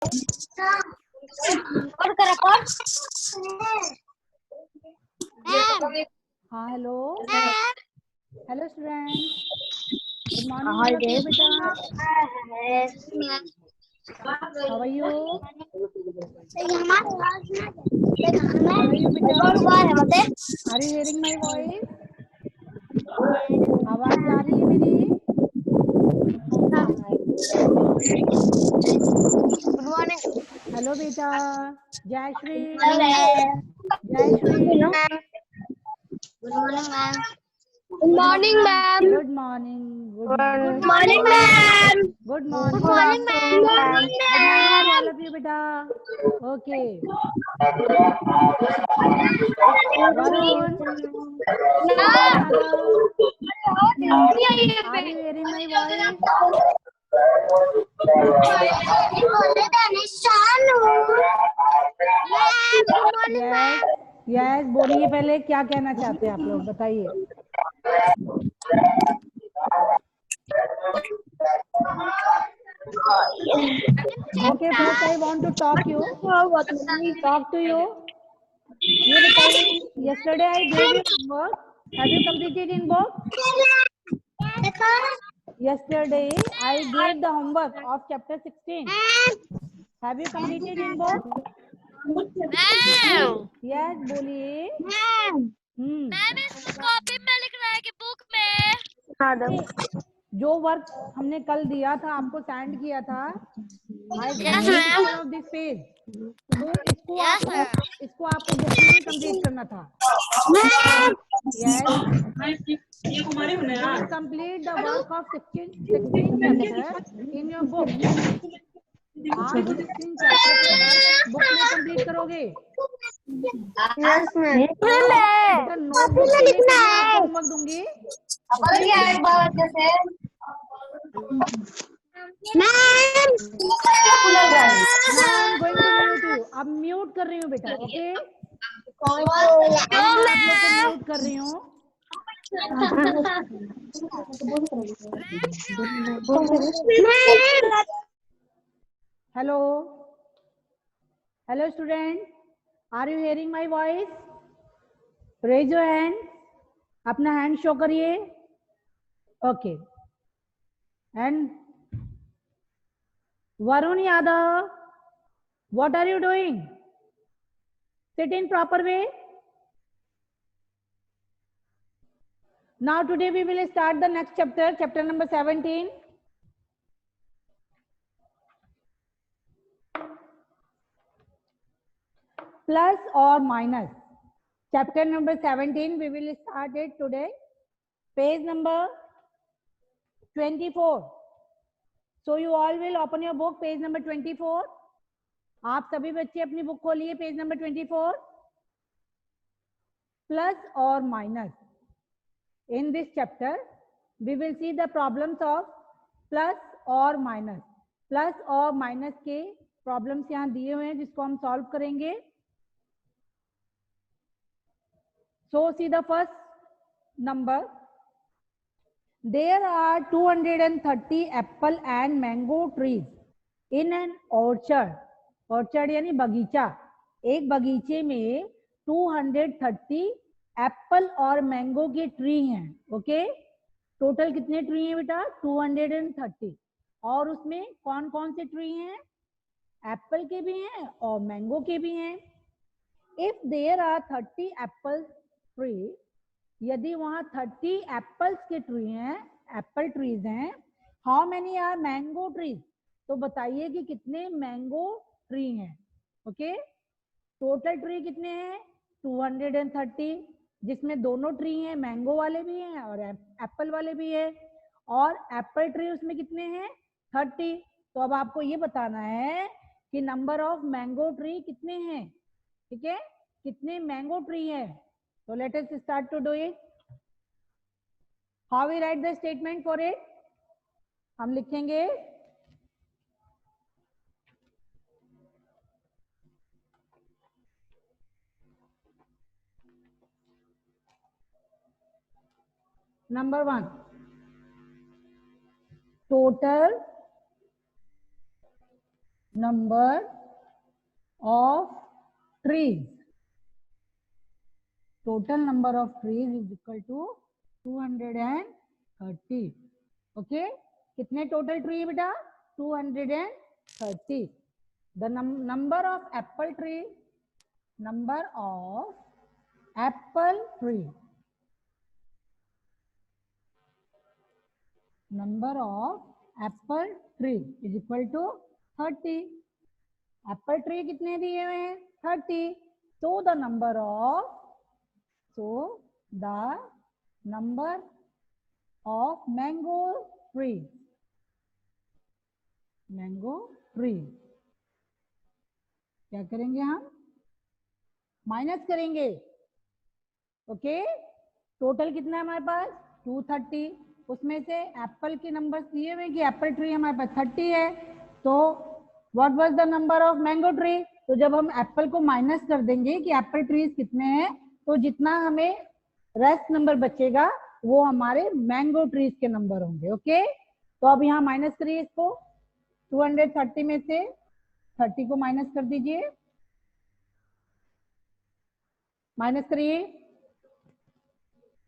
और कर रिकॉर्ड। हाँ hello hello student, good morning all of you बेटा। How are you? How are you बेटा? Are you hearing my voice? आवाज आ रही है मेरी? Good morning. हेलो बेटा। जय श्री जय Shri. Good morning ma'am. Good morning ma'am. Good morning good good morning morning ma'am. Good good morning morning ma'am. Good morning to all of you बेटा। Okay Varun, Varun Yadav, are you hearing my voice? Yes yes, बोलिए पहले क्या कहना चाहते हैं आप लोग, बताइए। Okay first I want to talk to you. ये बताइए, yesterday I gave you homework. Have you completed in book? Yesterday I gave the homework of chapter 16. Have you completed in book? Yes, बोलिए। Copy में लिख रहा है कि book में। जो वर्क हमने कल दिया था, आपको सेंड किया था, आई Yes, ma'am. Of this page, तो इसको आपको बुक में ही कंप्लीट करना था। Yes, complete the work of 16 chapter in your book. आप 16 चैप्टर के वर्क बुक में कंप्लीट करोगे। बेटा नोटबुक से लेकर मैं आपको होमवर्क दूंगी। Now I am going to mute you. अब म्यूट कर रही हूँ बेटा, ओके? मैं आप लोग को म्यूट कर रही हूँ। Hello hello student, are you hearing my voice? Raise your hand, अपना हैंड शो करिए। Okay, and Varun Yadav, what are you doing? Sit in proper way. Now today we will start the next chapter, chapter number 17. Plus or minus. Chapter number 17 we will start it today. Page number 24. So you all will open your book, page number 24. आप सभी बच्चे अपनी book खोलिए, page number 24. Plus or minus. In this chapter, we will see the problems of plus or minus. Plus और minus के problems यहाँ दिए हुए हैं जिसको हम solve करेंगे. So see the first number. There are 230 apple and mango trees in an orchard. Orchard यानी बगीचा. एक बगीचे में 230 एप्पल और मैंगो के ट्री हैं. ओके, टोटल कितने ट्री हैं बेटा? 230. और उसमें कौन कौन से ट्री हैं? एप्पल के भी हैं और मैंगो के भी हैं. If there are 30 apple tree, यदि वहां 30 एप्पल्स के ट्री हैं, एप्पल ट्रीज हैं, how many are mango trees? तो बताइए कि कितने मैंगो ट्री हैं. ओके, टोटल ट्री कितने हैं? 230, जिसमें दोनों ट्री हैं, मैंगो वाले भी हैं और एप्पल वाले भी है. और एप्पल ट्री उसमें कितने हैं? 30. तो अब आपको ये बताना है कि नंबर ऑफ मैंगो ट्री कितने हैं. ठीक है, कितने मैंगो ट्री हैं. So let us start to do it. How we write the statement for it? हम लिखेंगे number 1, total number of trees. Total number of trees is equal to 230. Okay, कितने total tree बेटा? 230. The number of apple tree, number of apple tree, number of apple tree is equal to 30. Apple tree कितने दिए हुए हैं? 30. So the number of mango tree, क्या करेंगे हम? Minus करेंगे. ओके, टोटल कितना है हमारे पास? 230. उसमें से एप्पल के नंबर्स दिए हुए कि एप्पल ट्री हमारे पास 30 है. तो what was the number of mango tree? तो जब हम एप्पल को माइनस कर देंगे कि एप्पल ट्रीज कितने हैं, तो जितना हमें रेस्ट नंबर बचेगा वो हमारे मैंगो ट्रीज के नंबर होंगे. ओके, तो अब यहाँ माइनस करिए इसको. 230 में से 30 को माइनस कर दीजिए. माइनस करिए.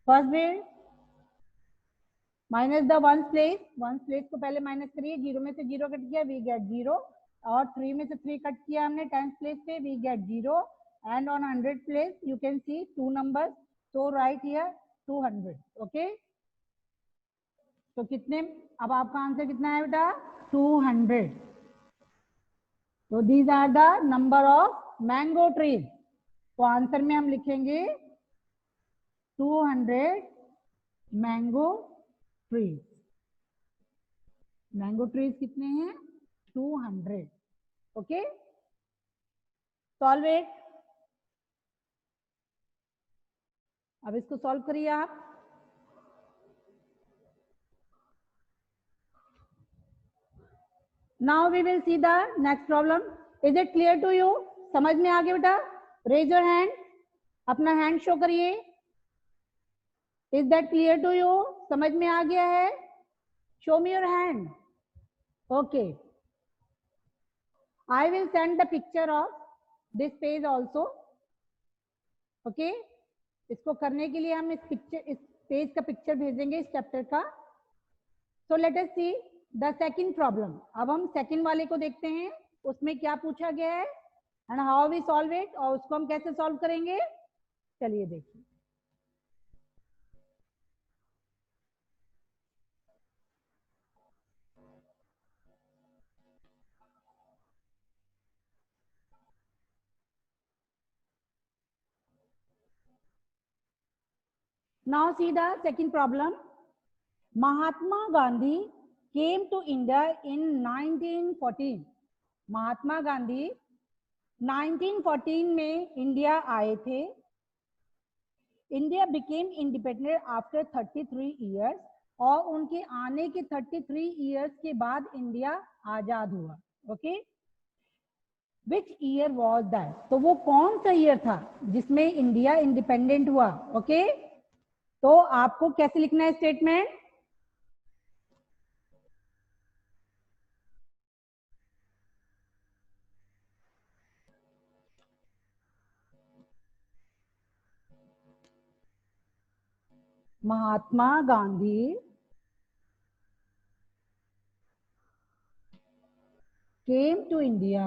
First way minus the ones place को पहले माइनस करिए. 0 में से 0 कट किया, वी गेट 0. और 3 में से 3 कट किया हमने टेंथ प्लेस पे, we get 0. And on 100 place you can see 2 numbers, so right here 200. Okay, तो कितने, अब आपका आंसर कितना है बेटा? 200. तो these are the number of mango trees. तो आंसर में हम लिखेंगे 200 मैंगो ट्रीज. मैंगो ट्रीज कितने हैं? 200. Okay, solve it. अब इसको सॉल्व करिए आप. Now we will see the next problem. Is it clear to you? समझ में आ गया बेटा? Raise your hand. अपना हैंड शो करिए. Is that clear to you? समझ में आ गया है? Show me your hand. Okay, I will send the picture of this page also. Okay, इसको करने के लिए हम इस पेज का पिक्चर भेजेंगे इस चैप्टर का. So let us see the second problem. अब हम सेकंड वाले को देखते हैं, उसमें क्या पूछा गया है and how we solve it, और उसको हम कैसे सॉल्व करेंगे. चलिए देखिए. Now see the second problem. Mahatma Gandhi came to India in 1914. Mahatma Gandhi 1914 में इंडिया आए थे. India became independent after 33 years. और उनके आने के 33 ईयर्स के बाद इंडिया आजाद हुआ. Okay, which year was that? तो वो कौन सा ईयर था जिसमें इंडिया इंडिपेंडेंट हुआ? ओके, तो आपको कैसे लिखना है statement? Mahatma Gandhi came to India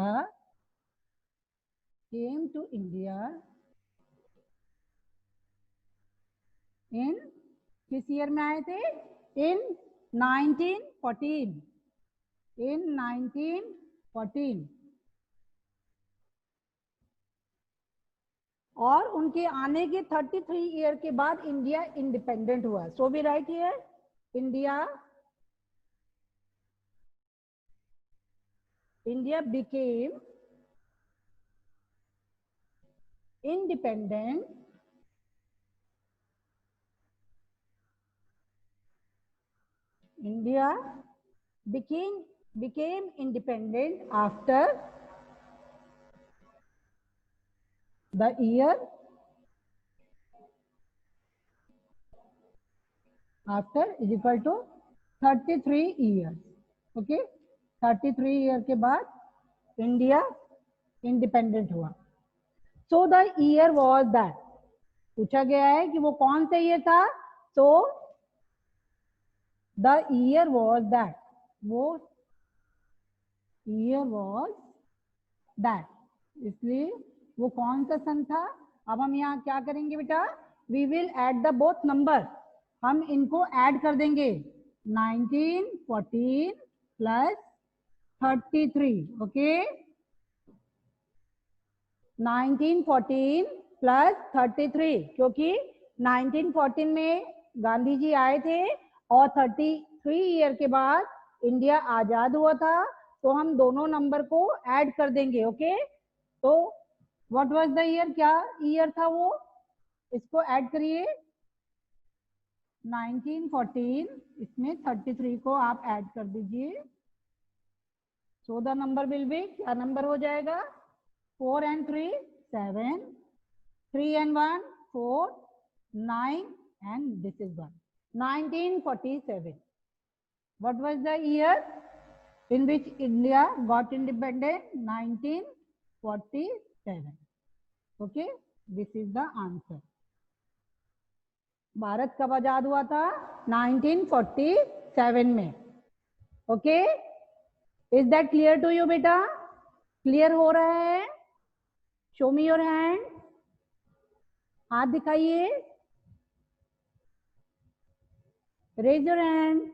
in किस ईयर में आए थे? in 1914. और उनके आने के 33 ईयर के बाद इंडिया इंडिपेंडेंट हुआ. So we write here India became independent after the year is equal to 33 years. Okay, 33 year के बाद इंडिया इंडिपेंडेंट हुआ। So the year was that, पूछा गया है कि वो कौन सा ईयर था। So the year was that, वो ईयर वॉज दैट, इसलिए वो कौन सा सन था। अब हम यहाँ क्या करेंगे बेटा, we will add the both number, हम इनको ऐड कर देंगे 1914 प्लस 33, ओके 1914 प्लस 33, क्योंकि 1914 में गांधी जी आए थे और 33 ईयर के बाद इंडिया आजाद हुआ था, तो हम दोनों नंबर को ऐड कर देंगे। ओके, तो व्हाट वाज द ईयर, क्या ईयर था वो, इसको ऐड करिए 1914, इसमें 33 को आप ऐड कर दीजिए। So the number will be, क्या नंबर हो जाएगा, 4 and 3 7, 3 and 1 4, 9 and this is 1, 1947. What was the year in which India got independent? 1947. Okay, this is the answer. Bharat कब आजाद हुआ था, 1947 में। Okay, is that clear to you बेटा, clear हो रहा है? शो मी योर हैंड, हाथ दिखाइए, raise your hand.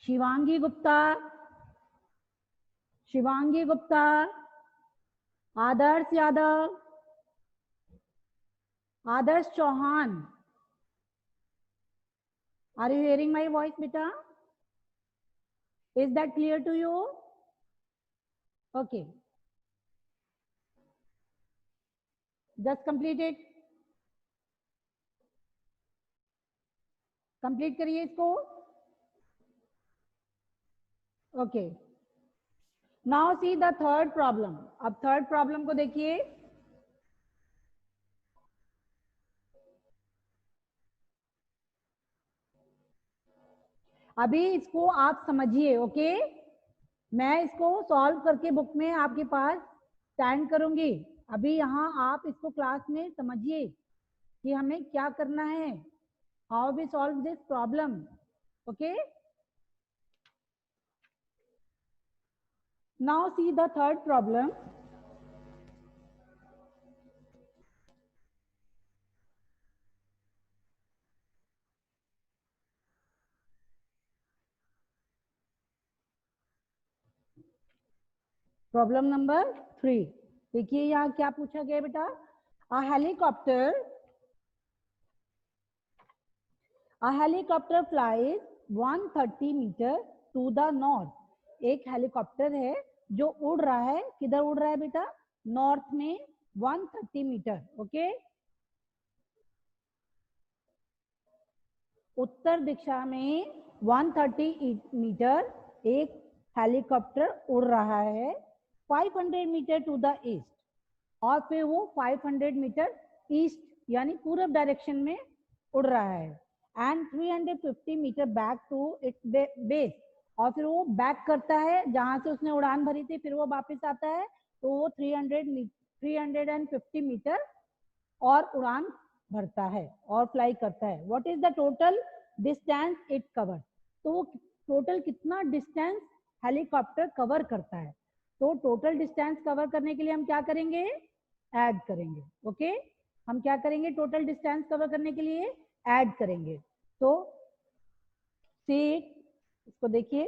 Shivangi Gupta, Shivangi Gupta, Adarsh Yadav, Adarsh Chauhan, are you hearing my voice बेटा? Is that clear to you? Okay, just complete it, complete करिए इसको। Okay, now see the third problem। अब थर्ड प्रॉब्लम को देखिए। अभी इसको आप समझिए, ओके मैं इसको सॉल्व करके बुक में आपके पास स्टैंड करूंगी। अभी यहाँ आप इसको क्लास में समझिए कि हमें क्या करना है, how we solve this problem. Okay, now see the third problem. Problem number 3, देखिए यहाँ क्या पूछा गया बेटा। A helicopter flies 130 meter to the north. एक हेलीकॉप्टर है जो उड़ रहा है, किधर उड़ रहा है बेटा, नॉर्थ में 130 मीटर। ओके, उत्तर दिशा में 130 मीटर एक हेलीकॉप्टर उड़ रहा है, 500 मीटर टू द ईस्ट, और फिर वो 500 मीटर ईस्ट यानी पूरब डायरेक्शन में उड़ रहा है, and 350 meter back to its base, और फिर वो बैक करता है जहां से उसने उड़ान भरी थी, फिर वो वापस आता है, तो वो 350 मीटर और उड़ान भरता है और फ्लाई करता है। What is the total distance it cover, तो वो टोटल कितना डिस्टेंस हेलीकॉप्टर कवर करता है। तो टोटल डिस्टेंस कवर करने के लिए हम क्या करेंगे, ऐड करेंगे। ओके, हम क्या करेंगे, टोटल डिस्टेंस कवर करने के लिए ऐड करेंगे। तो सी इसको देखिए,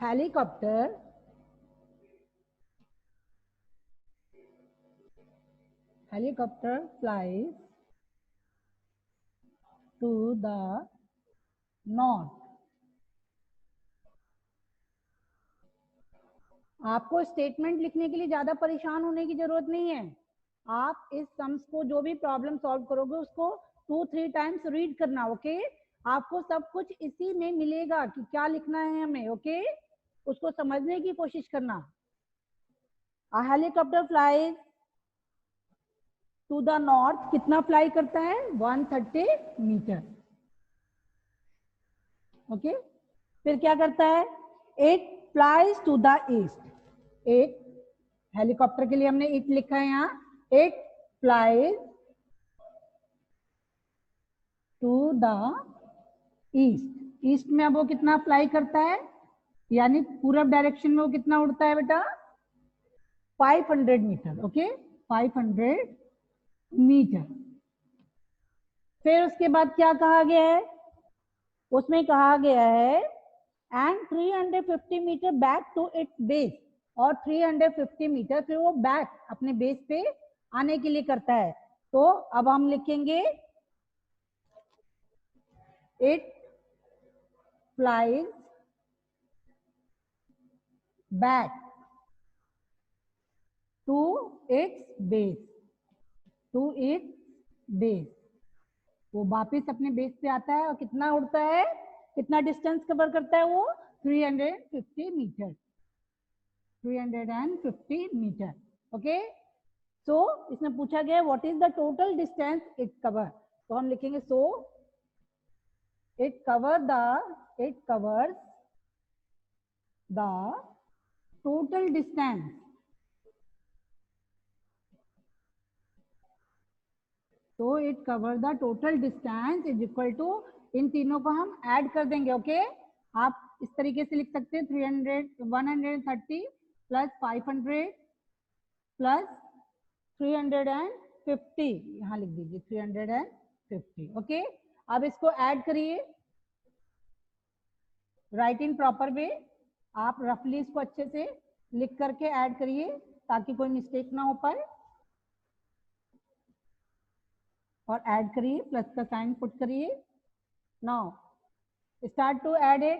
helicopter flies to the north। आपको स्टेटमेंट लिखने के लिए ज्यादा परेशान होने की जरूरत नहीं है। आप इस सम्स को जो भी प्रॉब्लम सॉल्व करोगे उसको 2-3 टाइम्स रीड करना। ओके, आपको सब कुछ इसी में मिलेगा कि क्या लिखना है हमें। ओके, उसको समझने की कोशिश करना। A helicopter flies to the north कितना फ्लाई करता है? 130 मीटर। ओके, फिर क्या करता है? It flies to the east. It, helicopter के लिए हमने इट लिखा है यहाँ, it flies to the east. East में अब वो कितना फ्लाई करता है, यानी पूरब डायरेक्शन में वो कितना उड़ता है बेटा? 500 मीटर। Okay, 500 metre. फिर उसके बाद क्या कहा गया है? उसमें कहा गया है and 350 meter back to its base, और 350 मीटर फिर वो बैक अपने बेस पे आने के लिए करता है। तो अब हम लिखेंगे it flies back to its base, to its base. वो वापिस अपने बेस पे आता है और कितना उड़ता है, कितना डिस्टेंस कवर करता है वो? 350 मीटर। 350 मीटर। ओके, सो इसमें पूछा गया what is the total distance it cover, तो हम लिखेंगे so it covers the total distance, तो it cover the total distance is equal to, इन तीनों को हम ऐड कर देंगे। ओके, आप इस तरीके से लिख सकते हैं 130 प्लस 500 प्लस 350, यहाँ लिख दीजिए 350। ओके, अब इसको ऐड करिए, राइट इन प्रॉपर वे। आप रफली इसको अच्छे से लिख करके ऐड करिए ताकि कोई मिस्टेक ना हो पाए, और ऐड करिए, प्लस का साइन पुट करिए। Now start to add it,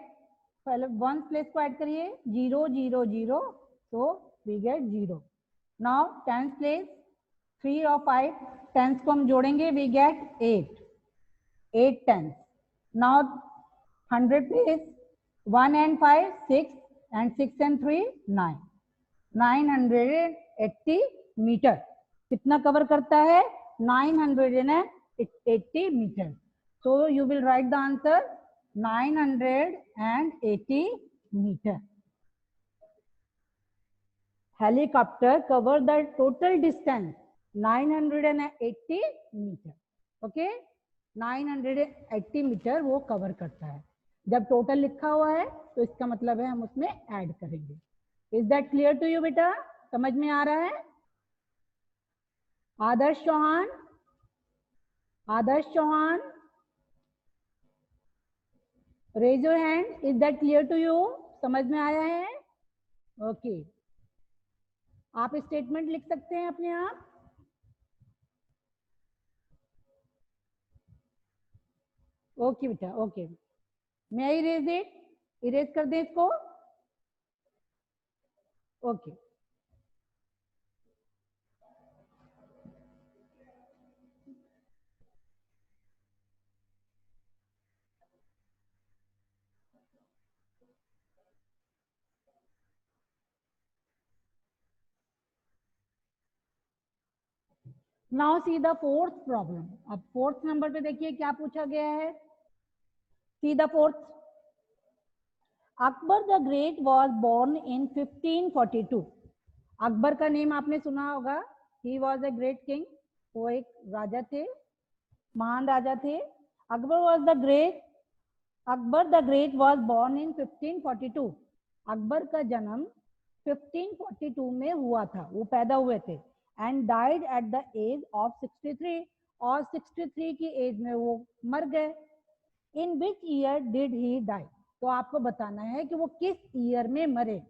पहले वन प्लेस को ऐड करिए, 0 0 0, so we get 0। Now tens place 3 और 5, टेंस को हम जोड़ेंगे, we get 8 tens. Now 100 place 1 and 5 6 and 6 and 3 9, 980 metre कितना कवर करता है? 980 metre. So you will write the answer 980 meter. Helicopter cover the total distance 980 meter. Okay, 980 metre वो cover करता है। जब टोटल लिखा हुआ है तो इसका मतलब है हम उसमें ऐड करेंगे। Is that clear to you बेटा? समझ में आ रहा है? Adarsh Chauhan, Adarsh Chauhan, raise your hand. Is that clear to you? समझ में आया है? ओके, आप स्टेटमेंट लिख सकते हैं अपने आप। ओके बेटा, ओके। मैं इरेज इट, इरेज कर दे इसको। Okay, now see the fourth problem. अब फोर्थ नंबर पे देखिए क्या पूछा गया है। See the fourth. Akbar the great was born in 1542। Akbar का नेम आपने सुना होगा। He was a great king, वो एक राजा थे, महान राजा थे। Akbar was the great, Akbar the great was born in 1542। Akbar का जन्म 1542 में हुआ था, वो पैदा हुए थे। And died at the age of 63, और 63 की एज में वो मर गए। In which year did he die, तो आपको बताना है कि वो किस ईयर में मरे।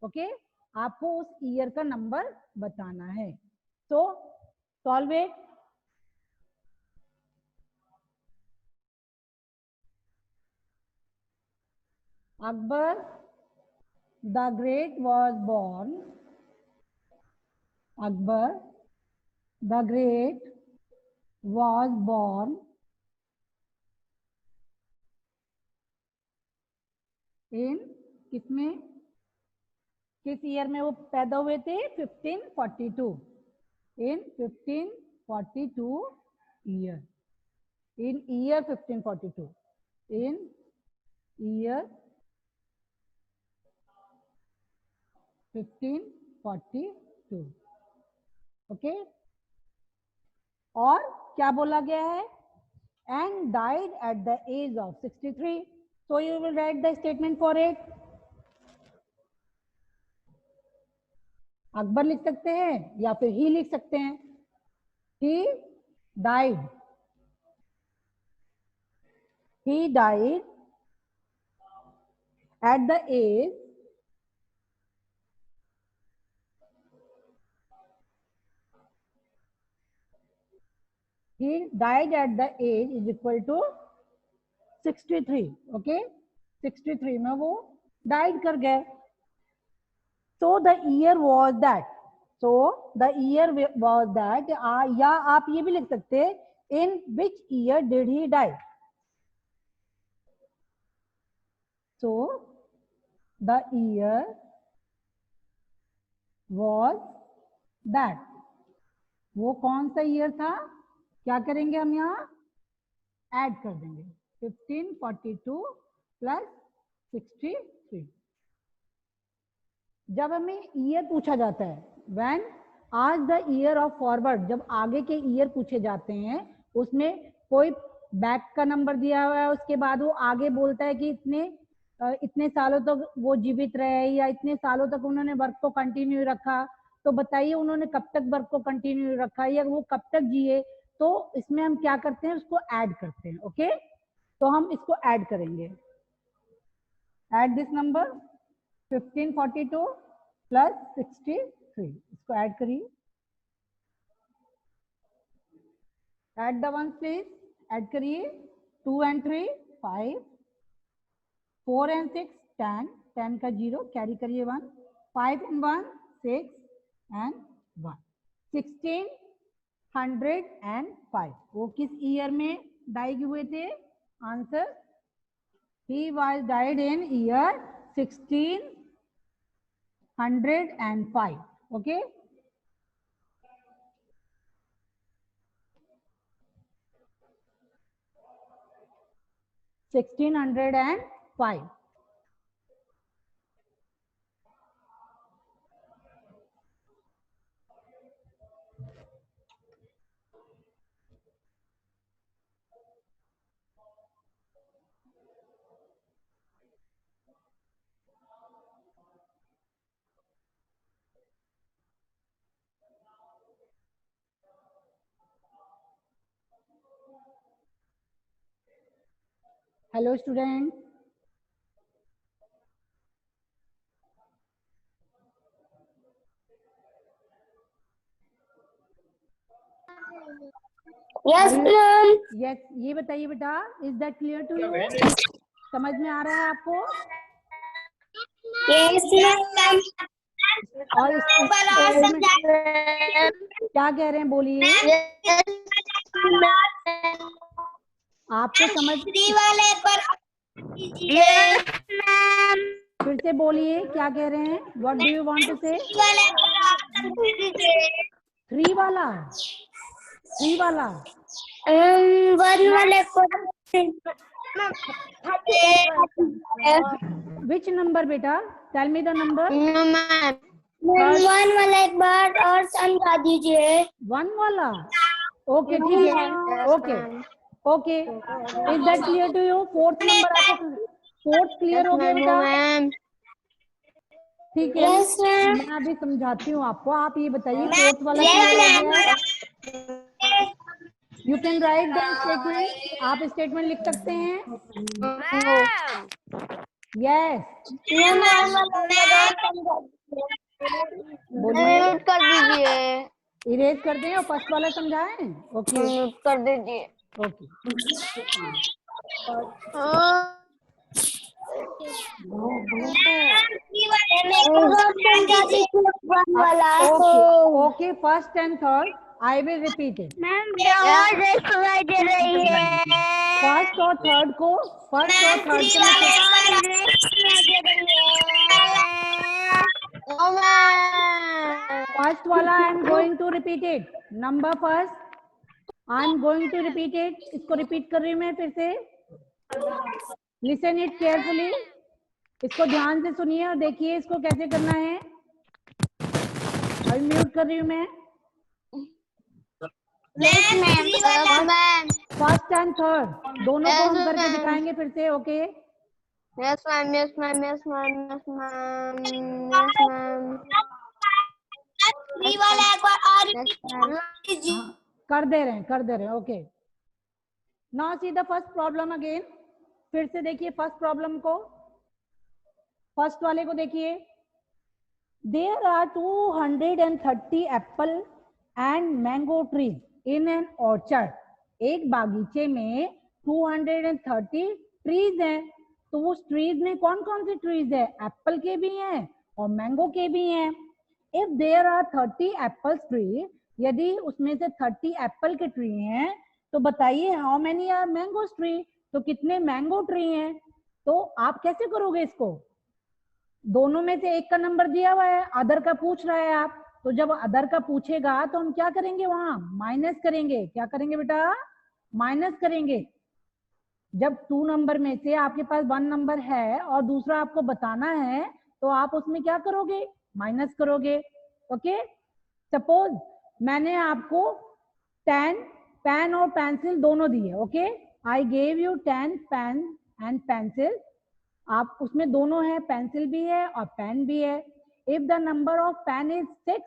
ओके, आपको उस ईयर का नंबर बताना है। So solve it. Akbar the great was born, Akbar the Great was born in किसमें, किस ईयर में वो पैदा हुए थे? 1542, in 1542 year. In year 1542. In year 1542. Okay और क्या बोला गया है? And died at the age of 63. So you will write the statement for it. Akbar लिख सकते हैं या फिर ही लिख सकते हैं. He died. He died at the age he died at the age is equal to 63. Okay, 63 में वो died कर गए. So the year was that. So the year was that. या आप ये भी लिख सकते हैं in which year did he die. So the year was that. वो कौन सा ईयर था? क्या करेंगे हम यहाँ? ऐड कर देंगे 1542 प्लस 63. जब हमें ईयर पूछा जाता है, व्हेन आज द ईयर ऑफ फॉरवर्ड, जब आगे के ईयर पूछे जाते हैं, उसमें कोई बैक का नंबर दिया हुआ है, उसके बाद वो आगे बोलता है कि इतने सालों तक वो जीवित रहे या इतने सालों तक उन्होंने वर्क को कंटिन्यू रखा. तो बताइए उन्होंने कब तक वर्क को कंटिन्यू रखा या वो कब तक जिए. तो इसमें हम क्या करते हैं? उसको ऐड करते हैं. ओके, तो हम इसको ऐड करेंगे. Add this number 1542 plus 63. इसको ऐड करिए. Add the one please. Add करिए. 2 and 3 5, 4 and 6 10, 10 का 0 कैरी करिए 1, 5 and 1 6 and 1, 1605. वो किस ईयर में डाई हुए थे? Answer, he was died in year 1605. okay, $1605. Hello students. Yes, ma'am. Yes, ये बताइए बेटा, is that clear to you? समझ में आ रहा है आपको? Yes, ma'am. और क्या कह रहे हैं बोलिए? आपको समझ वाले पर yes, ma'am. फिर से बोलिए, क्या कह रहे हैं? What do you want to say? 3 वाला 3 वाला 1 वाले पर which number बेटा? Tell me the number. No, ma'am. 1 वाला एक बार और समझा दीजिए. 1 वाला. ओके, ठीक है. Okay okay, is that clear to you? 4th number आपको 4th क्लियर हो गया बेटा? ठीक है, मैं अभी समझाती हूँ आपको. आप ये बताइए 4th वाला क्लियर हो गया? You can write the statement. आप स्टेटमेंट लिख सकते हैं. यस, बोलिए. कर दीजिए. इरेज कर दें और फर्स्ट वाला समझाएं. ओके, कर दीजिए. Okay. Okay, first and third I will repeat it. दे रही है. फर्स्ट और थर्ड को फर्स्ट वाला I am going to repeat it. Number first I am going to repeat it, इसको रिपीट कर रही हूँ मैं फिर से। लिसन इट केयरफुली, इसको ध्यान से सुनिए और देखिए इसको कैसे करना है। अभी म्यूट कर रही हूँ मैं। फर्स्ट एंड थर्ड दोनों को हम करके दिखाएंगे फिर से, okay? Yes, ma'am. Yes, ma'am. Yes, ma'am. Yes, ma'am. Yes, ma'am. Three वाला एक बार और Yes, repeat ma'am. कीजिए। हाँ, कर दे रहे हैं, okay. Now see the first problem again, फिर से देखिए फर्स्ट प्रॉब्लम को, फर्स्ट वाले को देखिए। There are 230 apple and mango trees in an orchard. एक बागीचे में 230 ट्रीज हैं। तो उस ट्रीज में कौन कौन से ट्रीज है? एप्पल के भी हैं और मैंगो के भी हैं। If there are 30 apple tree, यदि उसमें से 30 एप्पल के ट्री हैं, तो बताइए how many are mango tree, तो कितने मैंगो ट्री हैं? तो आप कैसे करोगे इसको? दोनों में से एक का नंबर दिया हुआ है, अदर का पूछ रहा है आप, तो जब अदर का पूछेगा तो हम क्या करेंगे? वहां माइनस करेंगे। क्या करेंगे बेटा? माइनस करेंगे। जब 2 नंबर में से आपके पास 1 नंबर है और दूसरा आपको बताना है, तो आप उसमें क्या करोगे? माइनस करोगे, ओके? सपोज मैंने आपको 10 पेन और पेंसिल दोनों दिए, okay? I gave you 10 pen and pencil. आप उसमें दोनों है, पेंसिल भी है और पेन भी है। If the number of pen is 6,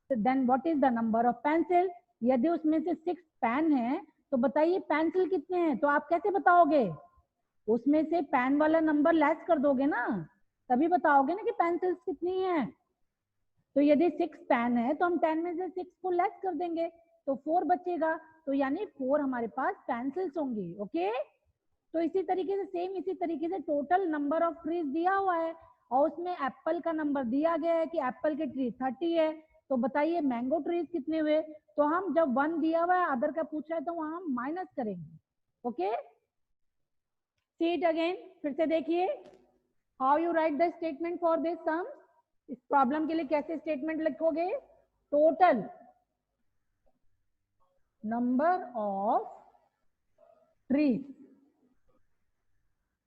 then what is the number of pencil? यदि उसमें से 6 पेन है, तो बताइए पेंसिल कितने हैं? तो आप कैसे बताओगे? उसमें से पेन वाला नंबर लेस कर दोगे ना, तभी बताओगे ना कि पेंसिल्स कितनी है। तो यदि 6 पेन है तो हम 10 में से 6 को लेस कर देंगे, तो 4 बचेगा। तो यानी 4 हमारे पास पेंसिल्स होंगी, ओके? तो इसी तरीके से सेम इसी तरीके से टोटल नंबर ऑफ ट्रीज दिया हुआ है और उसमें एप्पल का नंबर दिया गया है कि एप्पल के ट्री 30 है। तो बताइए मैंगो ट्रीज कितने हुए? तो हम जब 1 दिया हुआ है, अदर का पूछा है, तो वहां हम माइनस करेंगे, ओके? सी इट अगेन, फिर से देखिए। How you write the statement for this sum? इस प्रॉब्लम के लिए कैसे स्टेटमेंट लिखोगे? Total number of trees,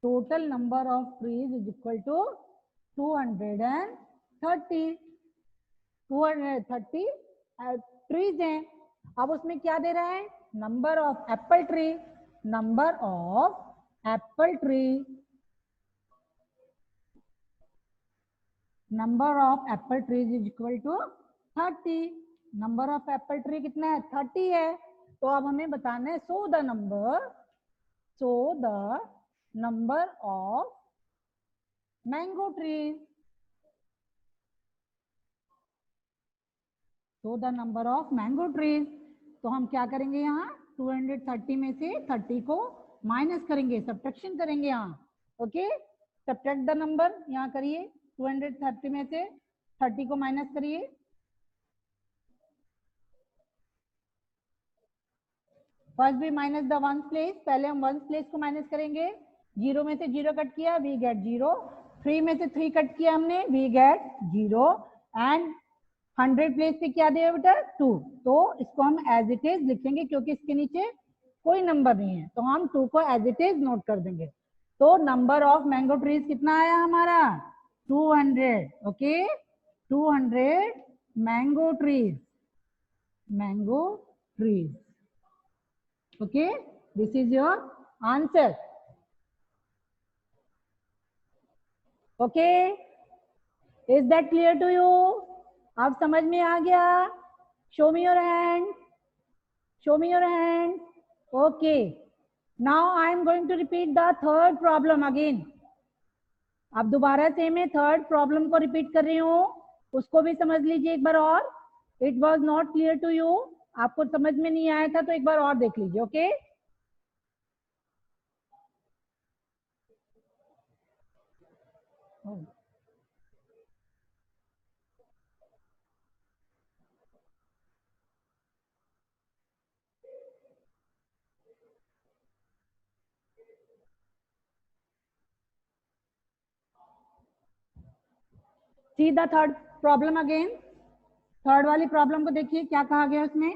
total number of trees is equal to 230। 230 trees हैं। अब उसमें क्या दे रहा है? Number of apple tree. Number of apple tree, number of apple trees is equal to 30। Number of apple tree कितना है? 30 है। तो अब हमें बताना है so the number of mango trees. तो the number of mango trees, तो हम क्या करेंगे? यहाँ 230 में से 30 को माइनस करेंगे, सब्ट्रैक्शन करेंगे यहाँ, ओके? सब्ट्रैक्ट द नंबर, यहाँ करिए। 230 में से 30 को माइनस करिए। फर्स्ट भी माइनस द वन प्लेस, पहले हम वन प्लेस को माइनस करेंगे। 0 में से 0 कट किया, वी गेट 0। 3 में से 3 कट किया हमने, वी गेट 0। एंड 100 प्लेस पे क्या दिया बेटा? 2। तो इसको हम एज इट इज लिखेंगे क्योंकि इसके नीचे कोई नंबर नहीं है, तो हम 2 को एज इट इज नोट कर देंगे। तो नंबर ऑफ मैंगो ट्रीज कितना आया हमारा? 200, okay? 200 mango trees, okay? This is your answer, okay? Is that clear to you? अब समझ में आ गया? Show me your hand, show me your hand, okay? Now I am going to repeat the third problem again. अब दोबारा से मैं third problem को रिपीट कर रही हूँ, उसको भी समझ लीजिए एक बार और। It was not clear to you, आपको समझ में नहीं आया था तो एक बार और देख लीजिए, okay? C the third problem again. Third वाली प्रॉब्लम को देखिए क्या कहा गया उसमें।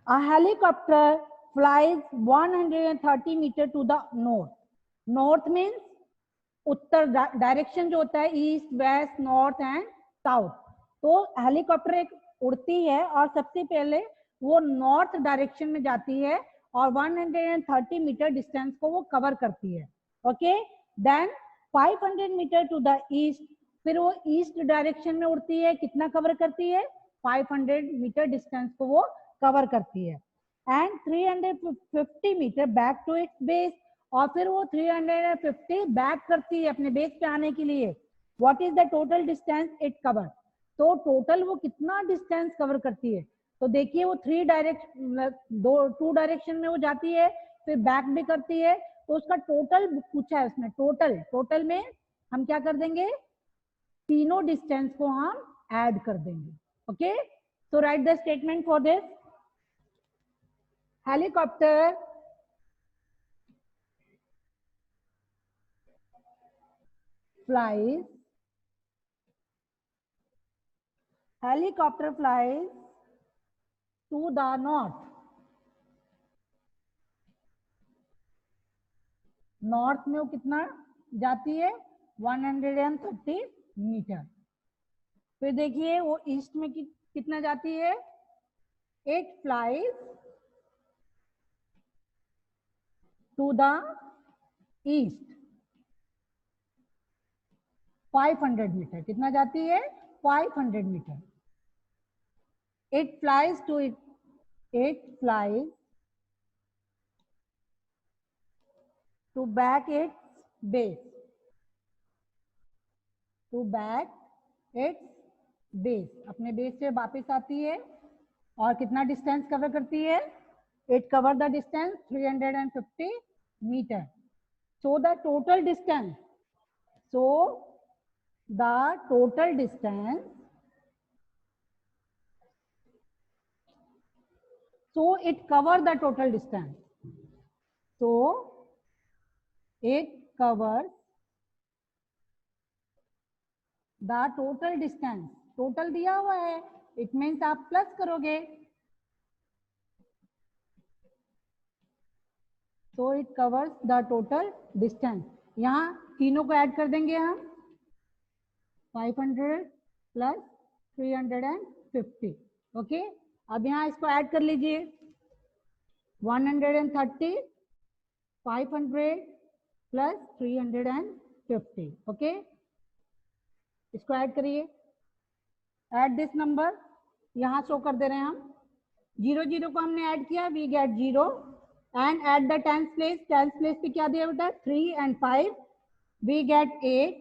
A helicopter flies 130 meter to the north. North means Uttar, direction जो होता है east west north and south. तो हेलीकॉप्टर एक उड़ती है और सबसे पहले वो नॉर्थ डायरेक्शन में जाती है और 130 मीटर डिस्टेंस को वो कवर करती है। Okay, then 500 meter to the east, फिर वो ईस्ट डायरेक्शन में उड़ती है, कितना कवर करती है? 500 मीटर डिस्टेंस को वो कवर करती है। And 350 meter back to its base, और फिर वो 350 बैक करती है अपने बेस पे आने के लिए। What is the total distance it cover? तो टोटल वो कितना डिस्टेंस कवर करती है? तो देखिए वो टू डायरेक्शन में वो जाती है, फिर बैक भी करती है, तो उसका टोटल पूछा है उसमें। टोटल में हम क्या कर देंगे? तीनों डिस्टेंस को हम ऐड कर देंगे। Okay, so right the statement for this. Helicopter flies to the north. North में वो कितना जाती है? 130 मीटर। फिर देखिए वो ईस्ट में कितना जाती है? It flies to the east 500 meter. कितना जाती है? 500 meter. It flies to back its base. अपने बेस से वापस आती है और कितना डिस्टेंस कवर करती है? It cover the distance 350 meter. So the total distance so it cover the total distance. So it covers the total distance. Total दिया हुआ है, इट मीन्स आप प्लस करोगे। So it covers the total distance. यहाँ तीनों को add कर देंगे हम, 500 प्लस 350। ओके, अब यहाँ इसको ऐड कर लीजिए, 130 500 प्लस 350। ओके, इसको ऐड करिए। ऐड दिस नंबर, यहाँ शो कर दे रहे हैं हम। 0 को हमने ऐड किया, we get 0 and at the tenth place पे क्या दिया बेटा? 3 and 5, वी गेट 8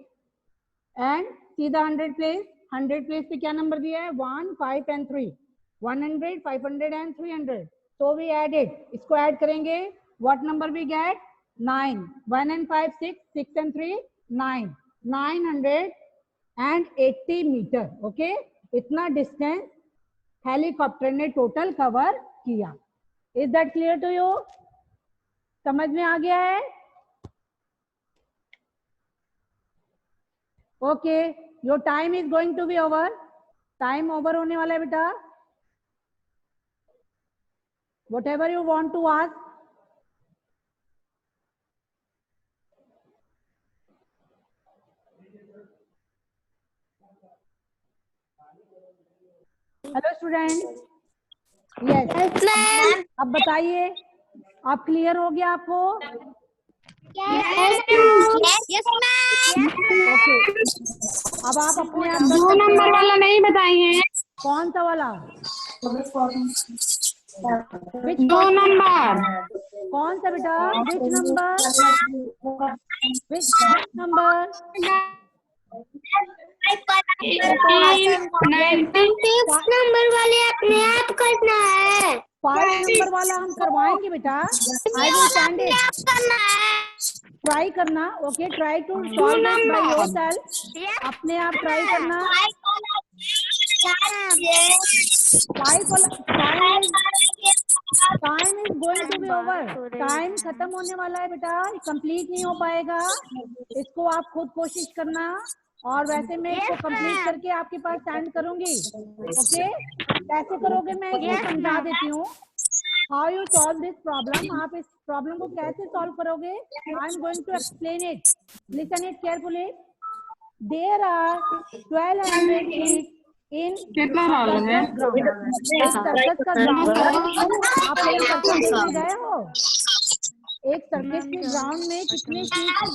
एंड सीधा 100 प्लेस पे क्या नंबर दिया है? 1 5 and 3, 100 500 and 300। So we added, इसको ऐड करेंगे, what number we get? 9, 1 and 5 6, 6 and 3 9, 980 meter. Okay, इतना डिस्टेंस हेलीकॉप्टर ने टोटल कवर किया। Is that clear to you? समझ में आ गया है? Okay, your time is going to be over. Time over होने वाला है बेटा। Whatever you want to ask. Hello student, yes अब बताइए, आप क्लियर हो गया आपको? Yes, ma'am. ओके, अब आप अपने आप 2 नंबर वाला नहीं बताइए। कौन सा वाला? 2 नंबर। कौन सा बेटा? Which number? 96 नंबर वाले अपने आप करना है। 5 नंबर वाला हम करवाएंगे बेटा। I will send it. करना है। ट्राई करना। Okay, try to solve it by yourself. अपने आप ट्राई करना। Time is going to be over. Time खत्म होने वाला है बेटा, कंप्लीट नहीं हो पाएगा। इसको आप खुद कोशिश करना और वैसे मैं इसको कंप्लीट करके आपके पास सेंड करूंगी। ओके, कैसे करोगे मैं इसको समझा देती हूँ। How you solve this problem, आप इस प्रॉब्लम को कैसे सॉल्व करोगे? I am going to explain it, listen it carefully. There are 1200 seat in circus ground. एक सर्कस का ग्राउंड है, आप लोग सर्कस देखने गए हो? एक सर्कस के ग्राउंड में कितने सीट लगे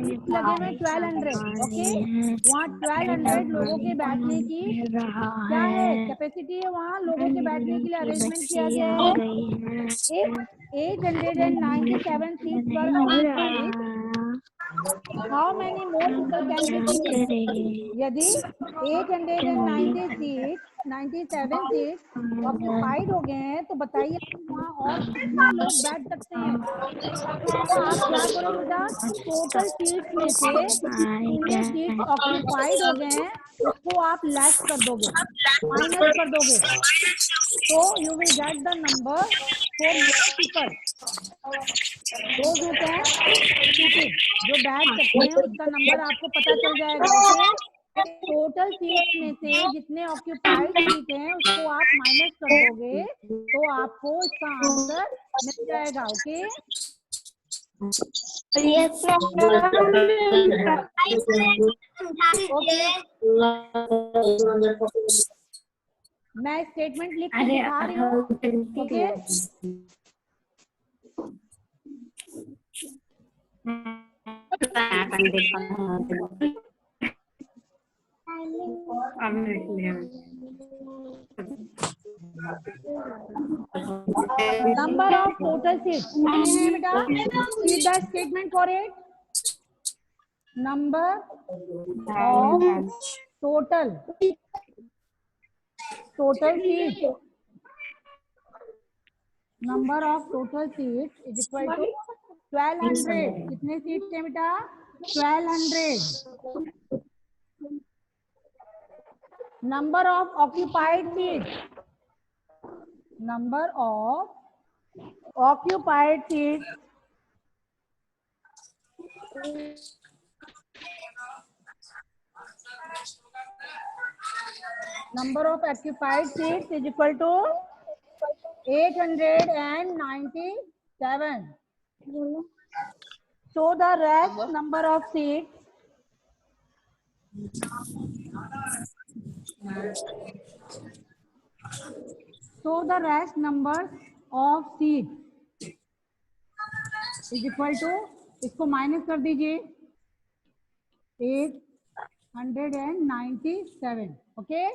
हुए? 1200। ओके, वहाँ 1200 लोगों के बैठने की क्या है कैपेसिटी है, वहाँ लोगों के बैठने के लिए अरेंजमेंट किया गया है। If 897 seats were occupied, how many more people can be seated? यदि 897 सीट ऑक्यूपाइड हो गए हैं तो बताइए वहाँ और कितने लोग बैठ सकते हैं? तो आप क्या करो बेटा, टोटल सीट्स में से कितने सीट्स ऑक्यूपाइड हो गए हैं उसको आप लेस कर दोगे, माइनस कर दोगे, तो you will get the number for more people. Those who can seated, जो बैठ सकते हैं उसका नंबर आपको पता चल जाएगा। ओके, टोटल सीट्स में से जितने ऑक्यूपाइड सीट हैं उसको आप माइनस कर दोगे तो आपको इसका आंसर मिल जाएगा। ओके, Yes, मैं स्टेटमेंट लिख के दिखा रही हूँ। Okay, number of total seat कितने हैं बेटा? Read the statement for it. Number of total seat, number of total seat is equal to 1200। कितने सीट थे बेटा? 1200। Number of occupied seat, number of occupied seat number of occupied seats is equal to 897. So the rest number of seats is equal to, इसको minus कर दीजिए, 897। Okay,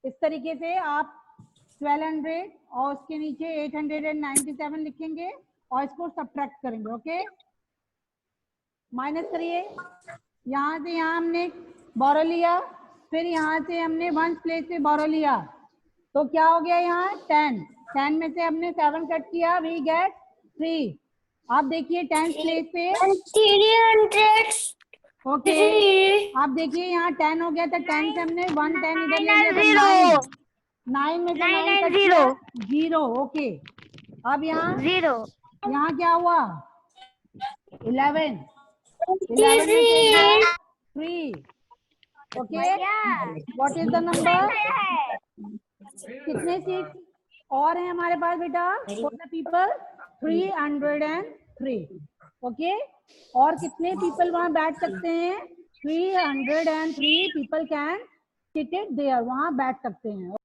इस तरीके से आप 1200 और उसके नीचे 897 लिखेंगे और इसको सब्ट्रैक्ट करेंगे। ओके, माइनस करिए, यहाँ से यहाँ हमने बोरो लिया, फिर यहाँ से हमने 1 प्लेस से बोरो लिया, तो क्या हो गया यहाँ 10 में से हमने 7 कट किया, वी गेट 3। आप देखिए 10 प्लेस पे 300. ओके, आप देखिए यहाँ 10 हो गया, तो 10 से हमने 1 10 इधर ले लिया, 9 में से 9 कट किया, 0। ओके, अब यहाँ 0, यहाँ क्या हुआ 11 में से 3। Okay, what is the number? कितने सीट और हैं हमारे पास बेटा? For the people 303। ओके, और कितने पीपल वहां बैठ सकते हैं? 303 people can sit it there, वहां बैठ सकते हैं।